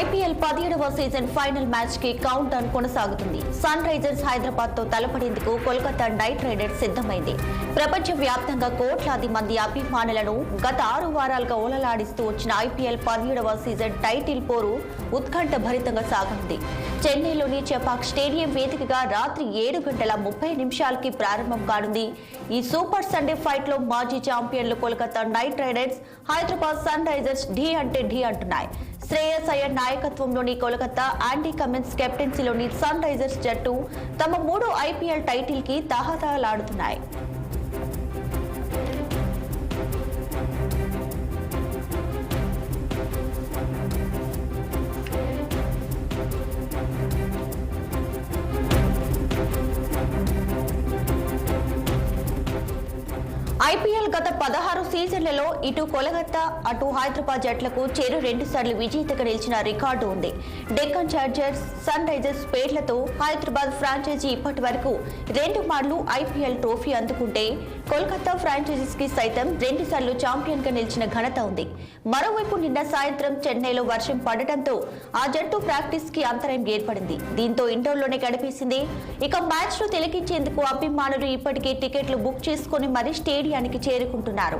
IPL 17వ season final match కి count down కొనసాగుతుంది. Sun Risers Hyderabad తో తలపడేందుకు కోల్కతా నైట్ రైడర్స్ సిద్ధమైంది. ప్రపంచ వ్యాప్తంగా కోట్లాది మంది అభిమానులను గత 6 వారాలుగా ఓలలాడిస్తూ వచ్చిన ఐపీఎల్ 17వ సీజన్ టైటిల్ పోరు ఉత్కంఠ భరితంగా సాగనుంది. చెన్నైలోని చెపాక్ స్టేడియం వేదికగా రాత్రి 7:30 ప్రారంభం కానుంది. ఈ సూపర్ సండే ఫైట్ లో మాజీ ఛాంపియన్లు Kolkata Knight Riders, Hyderabad Sunrisers ఢీ అంటే ఢీ అంటున్నాయి. శ్రేయస్ అయ్యర్ నాయకత్వంలోని కోల్కతా, ఆండీ కమిన్స్ కెప్టెన్సీలోని సన్ రైజర్స్ జట్టు తమ 3వ ఐపీఎల్ టైటిల్ కి తహతహలాడుతున్నాయి. ఐపీఎల్ గత 16 సీజన్లలో ఇటు కోల్కతా అటు హైదరాబాద్ జట్లకు చెరు 2 సార్లు విజేతగా నిలిచిన రికార్డు ఉంది. డెక్కన్ చార్జర్స్, సన్ రైజర్స్ పేర్లతో హైదరాబాద్ ఫ్రాంచైజీ ఇప్పటి వరకు 2 మార్లు ఐపీఎల్ ట్రోఫీ అందుకుంటే కోల్కతా ఫ్రాంచైజీస్ కి సైతం 2 సార్లు ఛాంపియన్ గా నిలిచిన ఘనత ఉంది. మరోవైపు నిన్న సాయంత్రం చెన్నైలో వర్షం పడటంతో ఆ జట్టు ప్రాక్టీస్ కి అంతరాయం ఏర్పడింది. దీంతో ఇండోర్లోనే గడిపేసింది. ఇక మ్యాచ్ ను తిలకించేందుకు అభిమానులు ఇప్పటికే టికెట్లు బుక్ చేసుకుని మరీ స్టేడియానికి చేరుకుంటున్నారు.